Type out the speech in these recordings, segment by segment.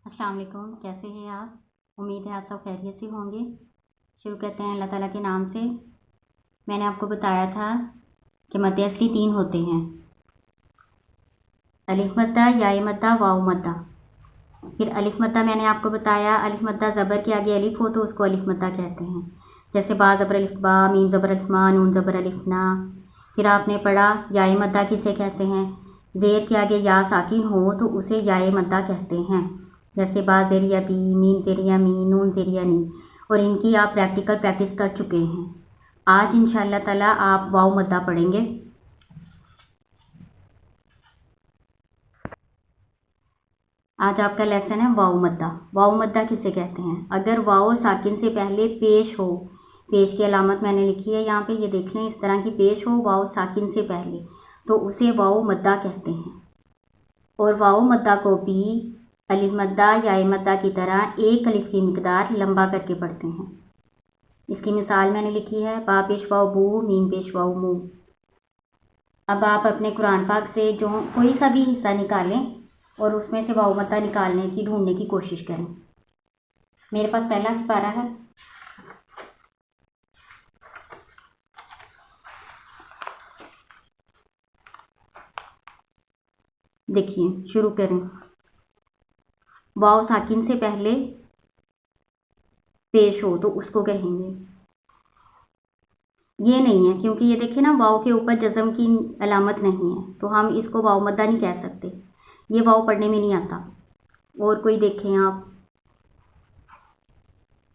अस्सलाम वालेकुम, कैसे हैं आप। उम्मीद है आप सब खैरियत से होंगे। शुरू करते हैं अल्लाह ताला के नाम से। मैंने आपको बताया था कि मद्दे असली 3 होते हैं, अलिफ मद्दा, याए मद्दा, वाव मद्दा। फिर अलिफ मद्दा मैंने आपको बताया, अलिफ मद्दा ज़बर के आगे अलिफ हो तो उसको अलिफ मद्दा कहते हैं। जैसे बा ज़बर अलिफ बा, मीम ज़बर अलिफ मा, नून ज़बर अलिफ ना। फिर आपने पढ़ा याए मद्दा किसे कहते हैं, ज़ेर के आगे या साकिन हो तो उसे याए मद्दा कहते हैं। जैसे बा ज़ेरिया बी, मीम ज़ेरिया मी, नून ज़ेरिया नी। और इनकी आप प्रैक्टिकल प्रैक्टिस कर चुके हैं। आज इंशाअल्लाह ताला आप वाव मद्दा पढ़ेंगे। आज आपका लेसन है वाव मद्दा। वाव मद्दा किसे कहते हैं, अगर वाव साकिन से पहले पेश हो, पेश की अलामत मैंने लिखी है यहाँ पे, ये देख लें, इस तरह की पेश हो वाव साकिन से पहले तो उसे वाव मद्दा कहते हैं। और वाव मद्दा को भी अलिफ मद्दा याए मद्दा की तरह एक अलिफ की मिकदार लंबा करके पढ़ते हैं। इसकी मिसाल मैंने लिखी है, बा पेश वाव बू, मीम पेश वाव मू। अब आप अपने कुरान पाक से जो कोई सा भी हिस्सा निकालें और उसमें से वाव मद्दा निकालने की, ढूंढने की कोशिश करें। मेरे पास पहला सिपारा है, देखिए शुरू करें। वाव साकिन से पहले पेश हो तो उसको कहेंगे, ये नहीं है क्योंकि ये देखिए ना वाव के ऊपर जज़म की अलामत नहीं है तो हम इसको वाव मद्दा नहीं कह सकते, ये वाव पढ़ने में नहीं आता। और कोई देखें आप,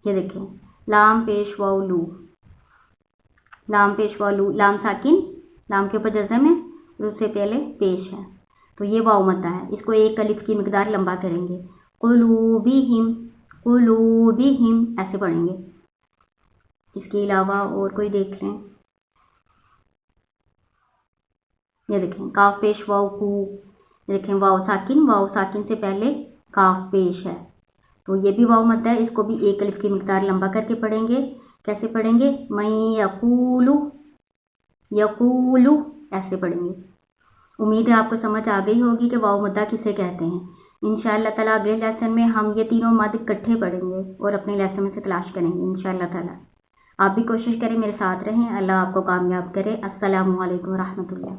ये देखें लाम पेश वाव लू, लाम पेश वाव लू, लाम साकिन, लाम के ऊपर जज़म है और उससे पहले पेश है तो ये वाव मद्दा है। इसको एक अलिफ की मिकदार लंबा करेंगे, कुलूबिहिम, कुलूबिहिम ऐसे पढ़ेंगे। इसके अलावा और कोई देख लें, ये देखें काफ पेश वाव कू, देखें वाव साकिन से पहले काफ पेश है तो ये भी वाव मद्दा है। इसको भी एक अलिफ की मिकदार लंबा करके पढ़ेंगे। कैसे पढ़ेंगे, मैं यकूलू, यकूलू ऐसे पढ़ेंगे। उम्मीद है आपको समझ आ गई होगी कि वाव मद्दा किसे कहते हैं। इंशाअल्लाह ताला अगले लेसन में हम ये तीनों मद इकट्ठे पढ़ेंगे और अपने लेसन में से तलाश करेंगे इंशाअल्लाह ताला। आप भी कोशिश करें, मेरे साथ रहें। अल्लाह आपको कामयाब करे। अस्सलामु अलैकुम रहमतुल्लाह।